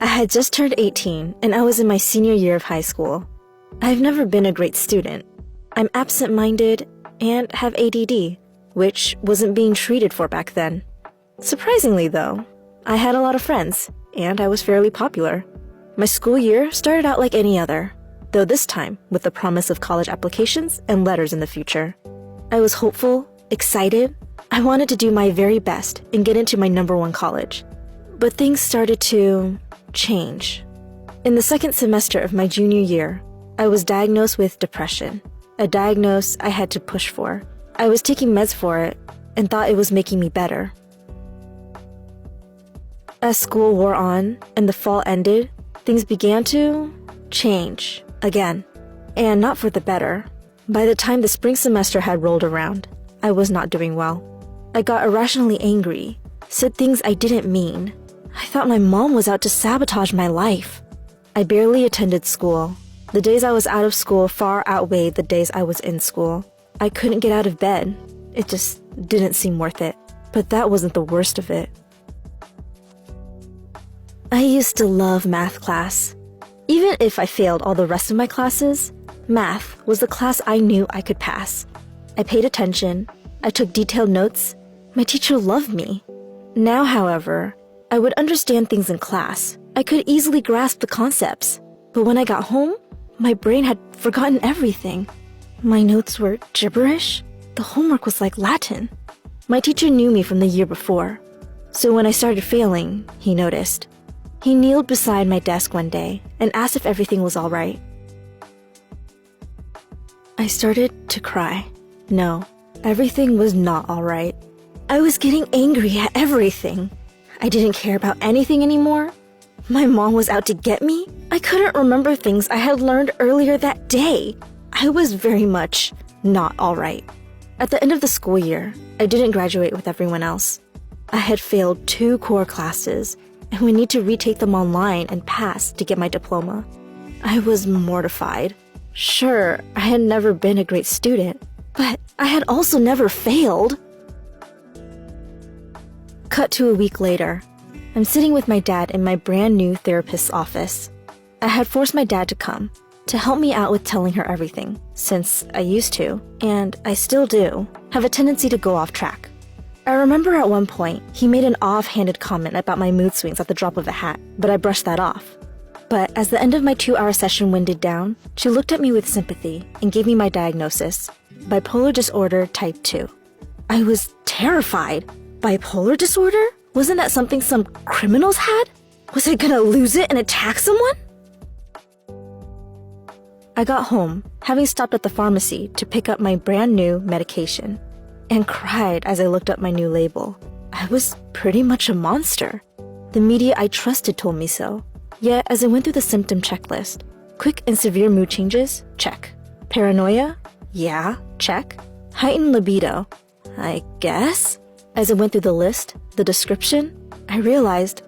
I had just turned 18 and I was in my senior year of high school. I've never been a great student. I'm absent-minded and have ADD, which wasn't being treated for back then. Surprisingly though, I had a lot of friends and I was fairly popular. My school year started out like any other, though this time with the promise of college applications and letters in the future. I was hopeful, excited. I wanted to do my very best and get into my #1 college. But things started to change. In the second semester of my junior year, I was diagnosed with depression, a diagnosis I had to push for. I was taking meds for it and thought it was making me better. As school wore on and the fall ended, things began to change again, and not for the better. By the time the spring semester had rolled around, I was not doing well. I got irrationally angry, said things I didn't mean. I thought my mom was out to sabotage my life. I barely attended school. The days I was out of school far outweighed the days I was in school. I couldn't get out of bed. It just didn't seem worth it. But that wasn't the worst of it. I used to love math class. Even if I failed all the rest of my classes, math was the class I knew I could pass. I paid attention. I took detailed notes. My teacher loved me. Now, however, I would understand things in class. I could easily grasp the concepts. But when I got home, my brain had forgotten everything. My notes were gibberish. The homework was like Latin. My teacher knew me from the year before. So when I started failing, he noticed. He kneeled beside my desk one day and asked if everything was all right. I started to cry. No, everything was not all right. I was getting angry at everything. I didn't care about anything anymore. My mom was out to get me. I couldn't remember things I had learned earlier that day. I was very much not all right. At the end of the school year, I didn't graduate with everyone else. I had failed 2 core classes and would need to retake them online and pass to get my diploma. I was mortified. Sure, I had never been a great student, but I had also never failed. Cut to a week later. I'm sitting with my dad in my brand new therapist's office. I had forced my dad to come to help me out with telling her everything, since I used to, and I still do, have a tendency to go off track. I remember at one point, he made an offhanded comment about my mood swings at the drop of a hat, but I brushed that off. But as the end of my 2-hour session winded down, she looked at me with sympathy and gave me my diagnosis, bipolar disorder type 2. I was terrified. Bipolar disorder? Wasn't that something some criminals had? Was I gonna lose it and attack someone? I got home, having stopped at the pharmacy to pick up my brand new medication, and cried as I looked up my new label. I was pretty much a monster. The media I trusted told me so. Yet, as I went through the symptom checklist, quick and severe mood changes? Check. Paranoia? Yeah, check. Heightened libido? I guess? As I went through the list, the description, I realized,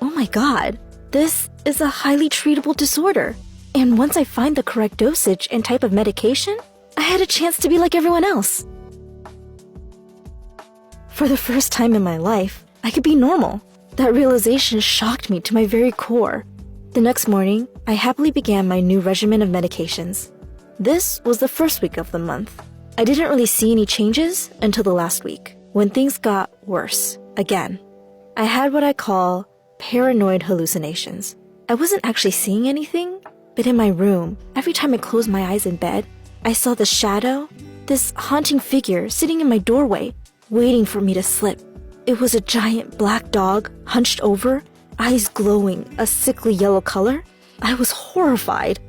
oh my god, this is a highly treatable disorder. And once I find the correct dosage and type of medication, I had a chance to be like everyone else. For the first time in my life, I could be normal. That realization shocked me to my very core. The next morning, I happily began my new regimen of medications. This was the first week of the month. I didn't really see any changes until the last week, when things got worse, again. I had what I call paranoid hallucinations. I wasn't actually seeing anything, but in my room, every time I closed my eyes in bed, I saw the shadow, this haunting figure sitting in my doorway, waiting for me to slip. It was a giant black dog, hunched over, eyes glowing a sickly yellow color. I was horrified.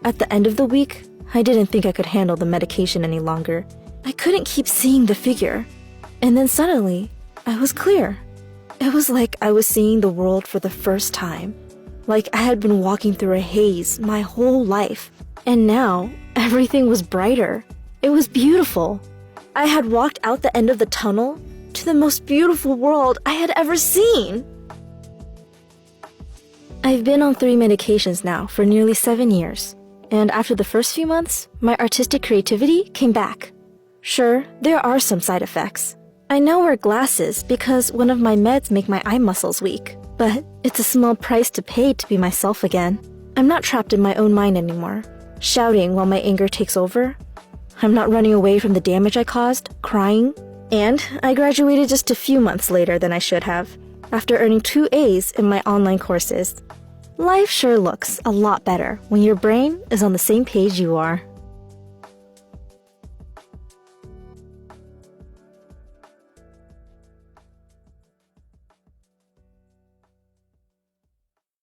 At the end of the week, I didn't think I could handle the medication any longer. I couldn't keep seeing the figure. And then suddenly, I was clear. It was like I was seeing the world for the first time. Like I had been walking through a haze my whole life. And now, everything was brighter. It was beautiful. I had walked out the end of the tunnel to the most beautiful world I had ever seen. I've been on 3 medications now for nearly 7 years. And after the first few months, my artistic creativity came back. Sure, there are some side effects. I now wear glasses because one of my meds make my eye muscles weak. But it's a small price to pay to be myself again. I'm not trapped in my own mind anymore, shouting while my anger takes over. I'm not running away from the damage I caused, crying. And I graduated just a few months later than I should have, after earning 2 A's in my online courses. Life sure looks a lot better when your brain is on the same page you are.